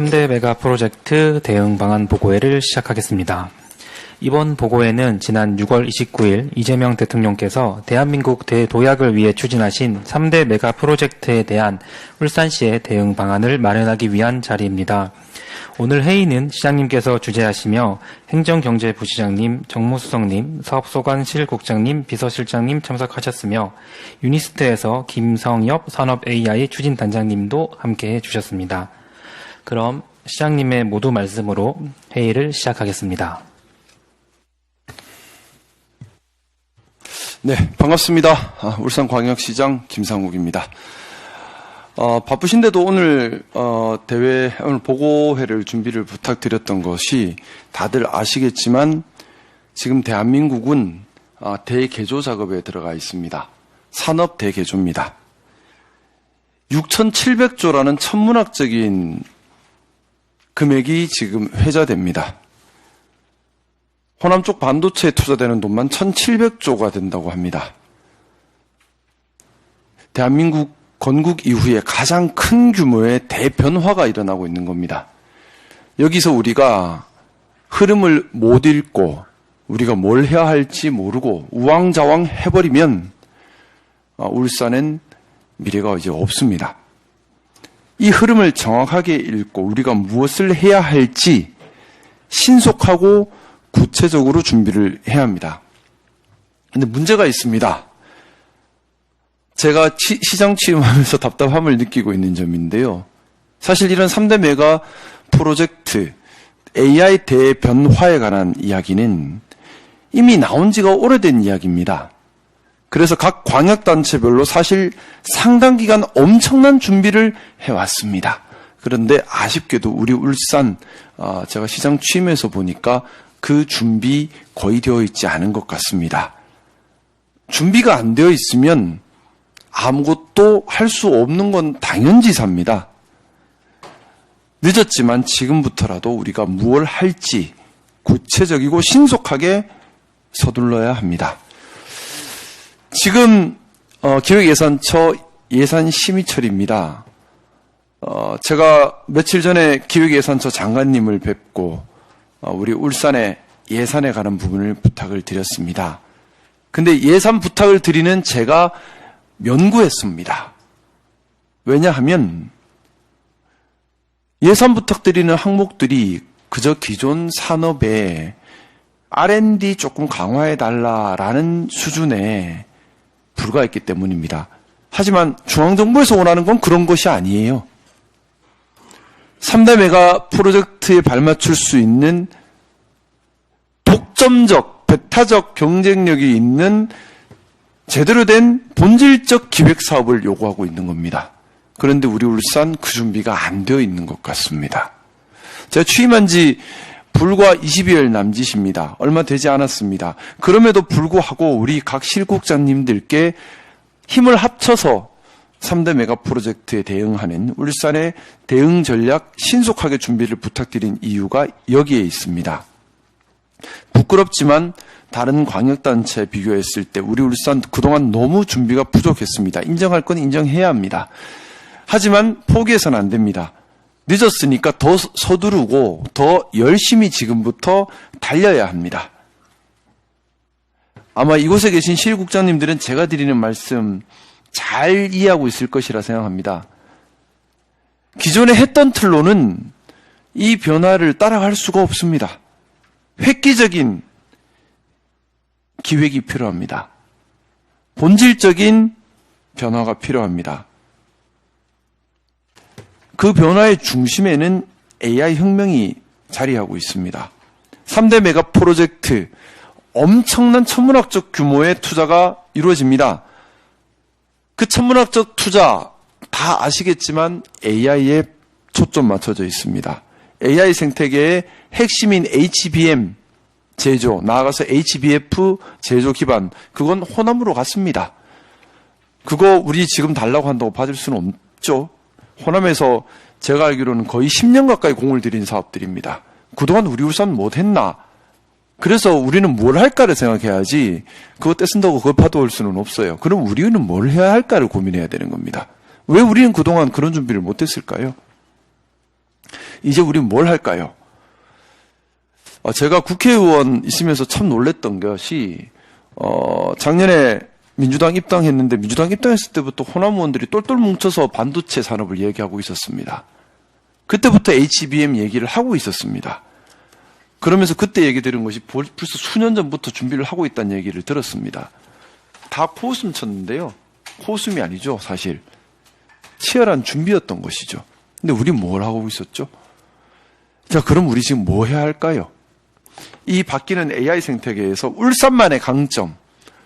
3대 메가 프로젝트 대응 방안 보고회를 시작하겠습니다. 이번 보고회는 지난 6월 29일 이재명 대통령께서 대한민국 대도약을 위해 추진하신 3대 메가 프로젝트에 대한 울산시의 대응 방안을 마련하기 위한 자리입니다. 오늘 회의는 시장님께서 주재하시며 행정경제부시장님, 정무수석님, 사업소관실국장님, 비서실장님 참석하셨으며 유니스트에서 김성엽 산업 AI 추진단장님도 함께해 주셨습니다. 그럼 시장님의 모두 말씀으로 회의를 시작하겠습니다. 네, 반갑습니다. 울산광역시장 김상욱입니다. 바쁘신데도 오늘 오늘 보고회를 준비를 부탁드렸던 것이 다들 아시겠지만 지금 대한민국은 대개조 작업에 들어가 있습니다. 산업 대개조입니다. 6,700조라는 천문학적인 금액이 지금 회자됩니다. 호남 쪽 반도체에 투자되는 돈만 1,700조가 된다고 합니다. 대한민국 건국 이후에 가장 큰 규모의 대변화가 일어나고 있는 겁니다. 여기서 우리가 흐름을 못 읽고 우리가 뭘 해야 할지 모르고 우왕좌왕 해버리면 울산엔 미래가 이제 없습니다. 이 흐름을 정확하게 읽고 우리가 무엇을 해야 할지 신속하고 구체적으로 준비를 해야 합니다. 근데 문제가 있습니다. 제가 시장 취임하면서 답답함을 느끼고 있는 점인데요. 사실 이런 3대 메가 프로젝트, AI 대변화에 관한 이야기는 이미 나온 지가 오래된 이야기입니다. 그래서 각 광역단체별로 사실 상당 기간 엄청난 준비를 해왔습니다. 그런데 아쉽게도 우리 울산, 제가 시장 취임해서 보니까 그 준비 거의 되어 있지 않은 것 같습니다. 준비가 안 되어 있으면 아무것도 할 수 없는 건 당연지사입니다. 늦었지만 지금부터라도 우리가 무엇을 할지 구체적이고 신속하게 서둘러야 합니다. 지금 기획예산처 예산심의철입니다. 제가 며칠 전에 기획예산처 장관님을 뵙고 우리 울산의 예산에 관한 부분을 부탁을 드렸습니다. 근데 예산 부탁을 드리는 제가 면구했습니다. 왜냐하면 예산 부탁드리는 항목들이 그저 기존 산업에 R&D 조금 강화해달라라는 수준에 불과했기 때문입니다. 하지만 중앙정부에서 원하는 건 그런 것이 아니에요. 3대 메가 프로젝트에 발맞출 수 있는 독점적, 배타적 경쟁력이 있는 제대로 된 본질적 기획사업을 요구하고 있는 겁니다. 그런데 우리 울산 그 준비가 안 되어 있는 것 같습니다. 제가 취임한 지 불과 20여일 남짓입니다. 얼마 되지 않았습니다. 그럼에도 불구하고 우리 각 실국장님들께 힘을 합쳐서 3대 메가 프로젝트에 대응하는 울산의 대응 전략 신속하게 준비를 부탁드린 이유가 여기에 있습니다. 부끄럽지만 다른 광역단체에 비교했을 때 우리 울산 그동안 너무 준비가 부족했습니다. 인정할 건 인정해야 합니다. 하지만 포기해서는 안 됩니다. 늦었으니까 더 서두르고 더 열심히 지금부터 달려야 합니다. 아마 이곳에 계신 실국장님들은 제가 드리는 말씀 잘 이해하고 있을 것이라 생각합니다. 기존에 했던 틀로는 이 변화를 따라갈 수가 없습니다. 획기적인 기획이 필요합니다. 본질적인 변화가 필요합니다. 그 변화의 중심에는 AI 혁명이 자리하고 있습니다. 3대 메가 프로젝트, 엄청난 천문학적 규모의 투자가 이루어집니다. 그 천문학적 투자 다 아시겠지만 AI에 초점 맞춰져 있습니다. AI 생태계의 핵심인 HBM 제조, 나아가서 HBF 제조 기반, 그건 호남으로 갔습니다. 그거 우리 지금 달라고 한다고 받을 수는 없죠. 호남에서 제가 알기로는 거의 10년 가까이 공을 들인 사업들입니다. 그동안 우리 울산 못했나? 그래서 우리는 뭘 할까를 생각해야지 그거 떼쓴다고 그거 받아올 수는 없어요. 그럼 우리는 뭘 해야 할까를 고민해야 되는 겁니다. 왜 우리는 그동안 그런 준비를 못했을까요? 이제 우리 뭘 할까요? 제가 국회의원 있으면서 참 놀랬던 것이 작년에 민주당 입당했는데 민주당 입당했을 때부터 호남 의원들이 똘똘 뭉쳐서 반도체 산업을 얘기하고 있었습니다. 그때부터 HBM 얘기를 하고 있었습니다. 그러면서 그때 얘기 들은 것이 벌써 수년 전부터 준비를 하고 있다는 얘기를 들었습니다. 다 코웃음 쳤는데요. 코웃음이 아니죠, 사실. 치열한 준비였던 것이죠. 근데 우리 뭘 하고 있었죠? 자, 그럼 우리 지금 뭐 해야 할까요? 이 바뀌는 AI 생태계에서 울산만의 강점,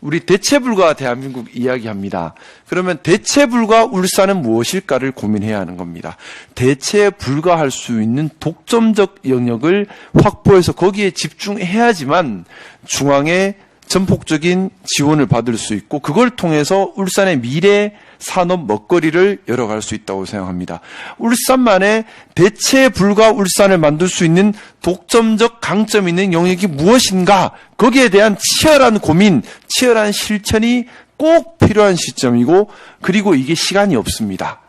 우리 대체불가 대한민국 이야기합니다. 그러면 대체불가 울산은 무엇일까를 고민해야 하는 겁니다. 대체불가할 수 있는 독점적 영역을 확보해서 거기에 집중해야지만 중앙의 전폭적인 지원을 받을 수 있고 그걸 통해서 울산의 미래 산업 먹거리를 열어갈 수 있다고 생각합니다. 울산만의 대체불가 울산을 만들 수 있는 독점적 강점이 있는 영역이 무엇인가? 거기에 대한 치열한 고민, 치열한 실천이 꼭 필요한 시점이고 그리고 이게 시간이 없습니다.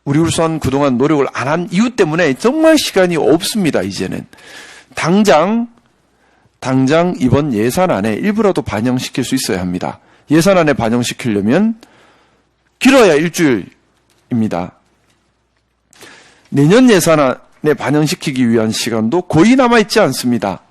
우리 울산 그동안 노력을 안 한 이유 때문에 정말 시간이 없습니다. 이제는. 당장 이번 예산안에 일부라도 반영시킬 수 있어야 합니다. 예산안에 반영시키려면 길어야 일주일입니다. 내년 예산안에 반영시키기 위한 시간도 거의 남아있지 않습니다.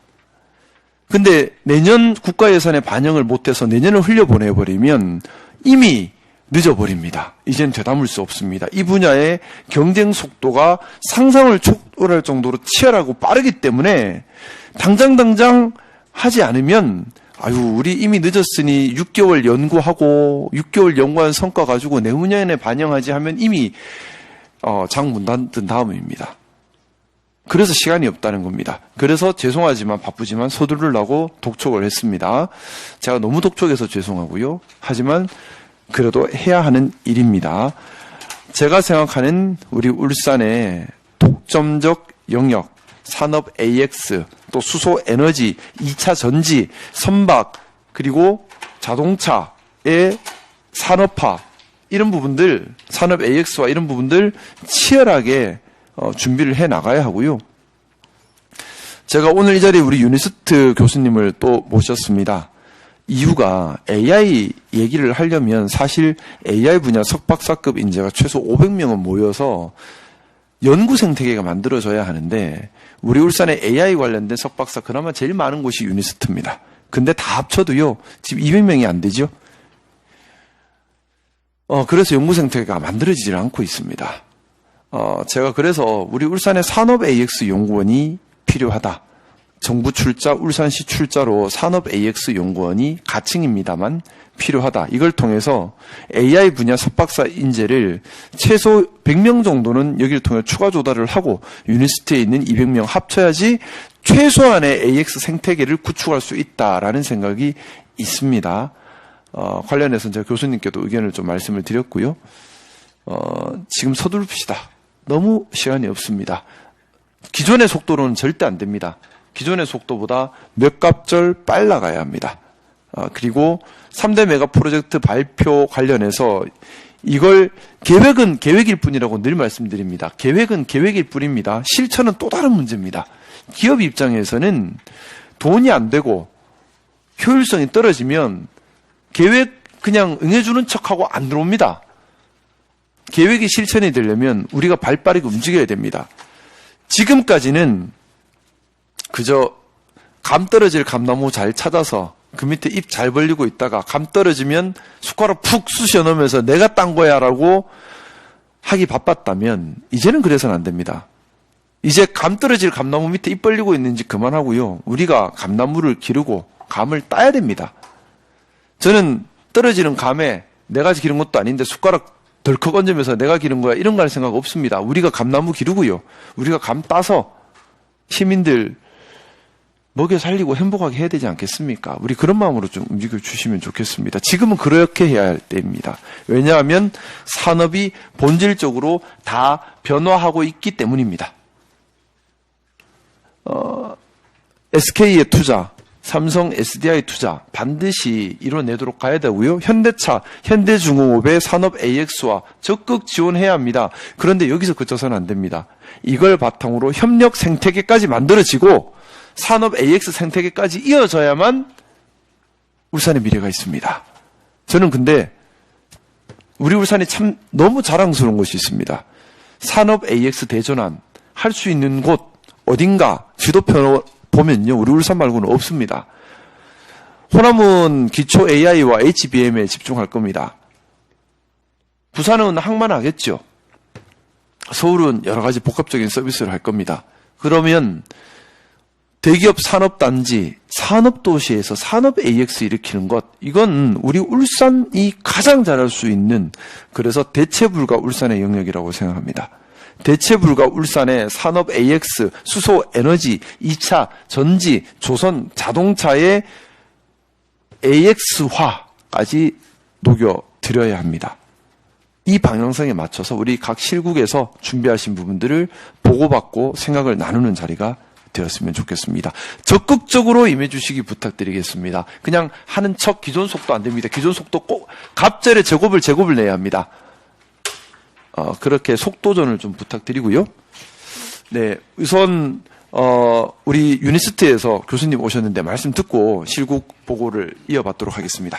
근데 내년 국가예산에 반영을 못해서 내년을 흘려보내버리면 이미 늦어버립니다. 이젠 되담을 수 없습니다. 이 분야의 경쟁 속도가 상상을 초월할 정도로 치열하고 빠르기 때문에 당장 하지 않으면 우리 이미 늦었으니 6개월 연구하고 6개월 연구한 성과 가지고 내후년에 반영하지 하면 이미 장 문 닫은 다음입니다. 그래서 시간이 없다는 겁니다. 그래서 죄송하지만 바쁘지만 서두르려고 독촉을 했습니다. 제가 너무 독촉해서 죄송하고요. 하지만 그래도 해야 하는 일입니다. 제가 생각하는 우리 울산의 독점적 영역, 산업 AX, 또 수소 에너지, 2차 전지, 선박, 그리고 자동차의 산업화, 이런 부분들, 산업 AX와 이런 부분들 치열하게 준비를 해 나가야 하고요. 제가 오늘 이 자리에 우리 유니스트 교수님을 또 모셨습니다. 이유가 AI 얘기를 하려면 사실 AI 분야 석박사급 인재가 최소 500명은 모여서 연구 생태계가 만들어져야 하는데 우리 울산에 AI 관련된 석박사 그나마 제일 많은 곳이 유니스트입니다. 근데 다 합쳐도요, 지금 200명이 안 되죠? 그래서 연구 생태계가 만들어지질 않고 있습니다. 제가 그래서 우리 울산에 산업 AX 연구원이 필요하다. 정부 출자, 울산시 출자로 산업 AX 연구원이 가칭입니다만 필요하다. 이걸 통해서 AI 분야 석박사 인재를 최소 100명 정도는 여기를 통해 추가 조달을 하고 유니스트에 있는 200명 합쳐야지 최소한의 AX 생태계를 구축할 수 있다라는 생각이 있습니다. 관련해서 제가 교수님께도 의견을 좀 말씀을 드렸고요. 지금 서두릅시다. 너무 시간이 없습니다. 기존의 속도로는 절대 안 됩니다. 기존의 속도보다 몇 갑절 빨라가야 합니다. 그리고 3대 메가 프로젝트 발표 관련해서 이걸 계획은 계획일 뿐이라고 늘 말씀드립니다. 계획은 계획일 뿐입니다. 실천은 또 다른 문제입니다. 기업 입장에서는 돈이 안 되고 효율성이 떨어지면 계획 그냥 응해주는 척하고 안 들어옵니다. 계획이 실천이 되려면 우리가 발빠르게 움직여야 됩니다. 지금까지는 그저 감 떨어질 감나무 잘 찾아서 그 밑에 잎 잘 벌리고 있다가 감 떨어지면 숟가락 푹 쑤셔 넣으면서 내가 딴 거야 라고 하기 바빴다면 이제는 그래서는 안 됩니다. 이제 감 떨어질 감나무 밑에 잎 벌리고 있는지 그만하고요. 우리가 감나무를 기르고 감을 따야 됩니다. 저는 떨어지는 감에 내가 기른 것도 아닌데 숟가락 덜컥 얹으면서 내가 기른 거야 이런 거 할 생각 없습니다. 우리가 감나무 기르고요. 우리가 감 따서 시민들 먹여 살리고 행복하게 해야 되지 않겠습니까? 우리 그런 마음으로 좀 움직여 주시면 좋겠습니다. 지금은 그렇게 해야 할 때입니다. 왜냐하면 산업이 본질적으로 다 변화하고 있기 때문입니다. SK의 투자, 삼성 SDI 투자 반드시 이뤄내도록 가야 되고요. 현대차, 현대중공업의 산업 AX와 적극 지원해야 합니다. 그런데 여기서 그쳐서는 안 됩니다. 이걸 바탕으로 협력 생태계까지 만들어지고 산업 AX 생태계까지 이어져야만 울산의 미래가 있습니다. 저는 근데 우리 울산이 참 너무 자랑스러운 곳이 있습니다. 산업 AX 대전환 할 수 있는 곳 어딘가 지도표 보면요. 우리 울산 말고는 없습니다. 호남은 기초 AI와 HBM에 집중할 겁니다. 부산은 항만 하겠죠. 서울은 여러 가지 복합적인 서비스를 할 겁니다. 그러면 대기업 산업단지, 산업도시에서 산업 AX 일으키는 것, 이건 우리 울산이 가장 잘할 수 있는, 그래서 대체불가 울산의 영역이라고 생각합니다. 대체불가 울산의 산업 AX, 수소 에너지, 2차, 전지, 조선, 자동차의 AX화까지 녹여드려야 합니다. 이 방향성에 맞춰서 우리 각 실국에서 준비하신 부분들을 보고받고 생각을 나누는 자리가 되었으면 좋겠습니다. 적극적으로 임해주시기 부탁드리겠습니다. 그냥 하는 척 기존 속도 안 됩니다. 기존 속도 꼭 갑절에 제곱을 내야 합니다. 그렇게 속도전을 좀 부탁드리고요. 네, 우선 우리 유니스트에서 교수님 오셨는데 말씀 듣고 실국 보고를 이어받도록 하겠습니다.